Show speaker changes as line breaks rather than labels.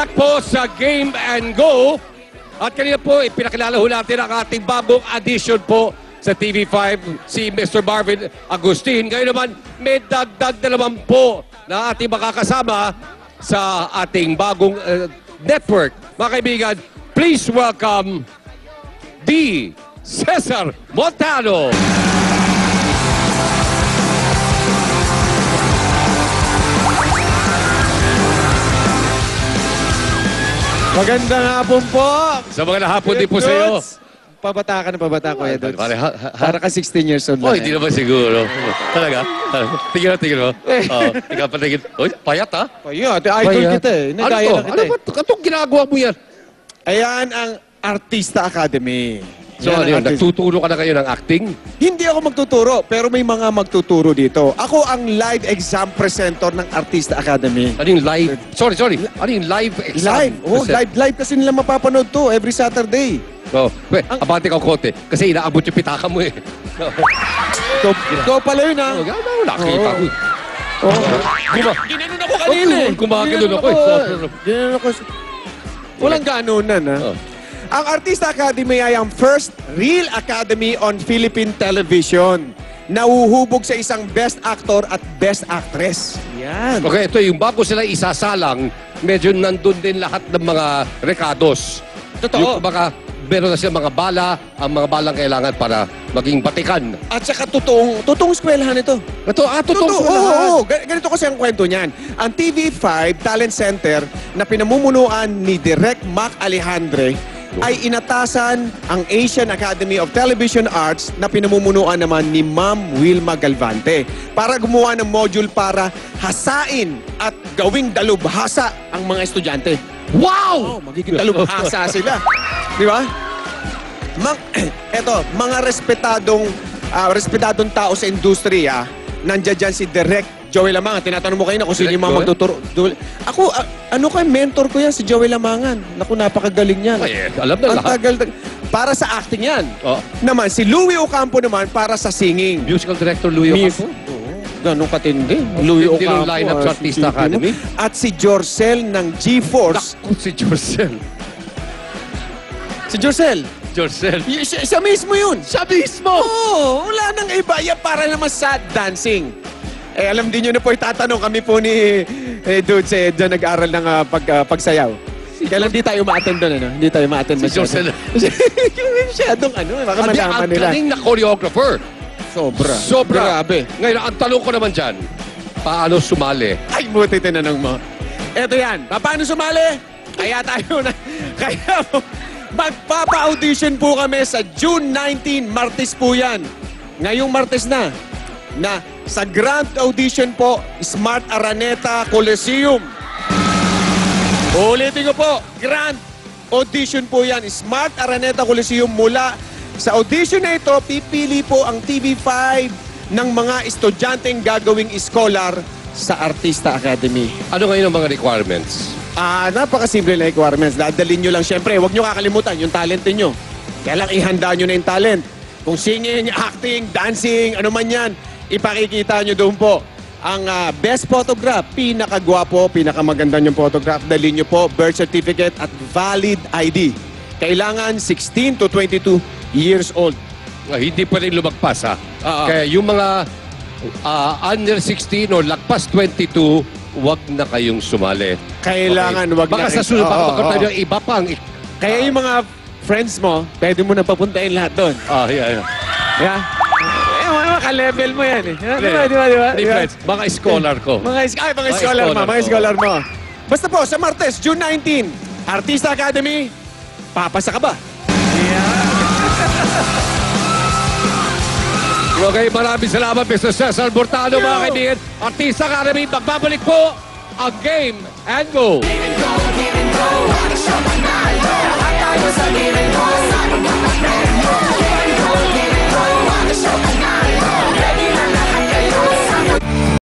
back po sa Game and Go. At kanina po, ipinakilala ho natin ang ating bagong addition po sa TV5, si Mr. Marvin Agustin. Ngayon naman, may dagdag na naman po na ating makakasama sa ating bagong network. Mga kaibigan, please welcome D. Cesar Montano.
Magandang hapon po.
Sa mga nahapon din po sa iyo.
Pabata ka na pabata, Kuya Dudes.
Pare,
Para ka 16 years old
Oh,
lang.
hindi naman siguro. Talaga? Tingnan mo. Oh, tingnan patingin. Oy, payat ha?
Payat, idol kita eh.
Ano
Nagaya
to?
na kita
Ano
eh.
ba? Itong ginagawa mo yan?
Ayan ang Artista Academy.
So,
Yan
ano
ang
yun?
artist-
Nagtuturo ka na kayo ng acting?
Hindi ako magtuturo, pero may mga magtuturo dito. Ako ang live exam presenter ng Artista Academy.
Ano yung live? Sorry. Ano yung live exam?
Live. Oh, live kasi nila mapapanood to every Saturday.
Oh, wait, abante ka konti. Kasi inaabot yung pitaka mo eh.
Ikaw pala yun ha.
Oh, gano'n, nakita ko.
Ginanon ako kanina eh.
Gumagano'n ako eh.
Ginanon ako. Walang ganunan ha.
Oh.
Ang Artista Academy ay ang first real academy on Philippine television. Nauhubog sa isang Best Actor at Best Actress. Yan.
Okay, ito yung bago sila isasalang, medyo nandun din lahat ng mga rekados.
Totoo.
Yung baka meron na silang mga bala, ang mga balang kailangan para maging batikan.
At saka totoong eskwelahan ito.
Ito, totoo.
Oo. Ganito kasi ang kwento niyan. Ang TV5 Talent Center na pinamumunuan ni Direk Mac Alejandre ay inatasan ang Asian Academy of Television Arts na pinamumunuan naman ni Ma'am Wilma Galvante para gumawa ng module para hasain at gawing dalubhasa ang mga estudyante.
Wow!
Magiging dalubhasa sila. Di ba? Eto, mga respetadong tao sa industriya, nandiyan dyan si Direk Joey Lamangan. Tinatanong mo kayo na kung sino yung mga magtuturo. Ako, mentor ko yan, si Joey Lamangan. Naku, napakagaling yan.
Ay, alam na
Ang
lahat.
tagal, para sa acting yan.
Oh.
Naman, si Louie Ocampo naman para sa singing.
Musical director Louie Ocampo.
Ganun katindi. Louie
Hindi
Ocampo.
nung lineup sa Artista Academy.
At si Jorcel ng G-Force.
Naku, si Jorcel.
Si Jorcel.
Jorcel.
Siya mismo yun.
Siya mismo!
Oo, wala nang iba. Yan para naman sa dancing. Eh, alam din nyo na po, itatanong kami po ni Dudes, dyan nag-aaral ng pagsayaw. Kailan di tayo ma-attend doon, ano? Hindi tayo ma-attend
Si Jorcel.
Masyadong baka malaman
Ang
nila.
galing na choreographer.
Sobra. Grabe.
Ngayon, ang tanong ko naman dyan, paano sumali?
Ay, buti tinanong mo. Eto yan, paano sumali? Kaya magpapa-audition po kami sa June 19, Martes po yan. Ngayong Martes na sa Grand Audition po, Smart Araneta Coliseum. Ulitin ko po, Grand Audition po yan, Smart Araneta Coliseum. Mula sa audition na ito, pipili po ang TV5 ng mga estudyanteng gagawing scholar sa Artista Academy.
Ano ngayon ang mga requirements?
Napakasimple na requirements. Dadalhin nyo lang, syempre, huwag nyo kakalimutan yung talent niyo. Kaya lang ihanda nyo na yung talent. Kung singing, acting, dancing, ano man yan, ipakikita nyo doon po. Ang best photograph, pinakagwapo, pinakamaganda yung photograph, dalhin nyo po, birth certificate at valid ID. Kailangan 16 to 22 years old.
Hindi pa rin lumagpas ha.
Oo.
Kaya yung mga under 16 o lagpas 22, wag na kayong sumali.
Kailangan, wag na.
Baka sa sunod, baka
Oo,
magkaroon
oo.
tayo ng iba pang...
Kaya yung mga friends mo, pwede mo na papuntahin lahat doon.
Yeah.
Yeah? Maka-level mo yan eh. Di ba?
Hindi, friends. Mga scholar ko.
Mga scholar mo. Mga scholar mo. Basta po, sa Martes, June 19, Artista Academy, papasa ka ba?
Okay, maraming salamat, Mr. Cesar Montano, mga kaibigan. Artista Academy, magbabalik po ang Game and Go.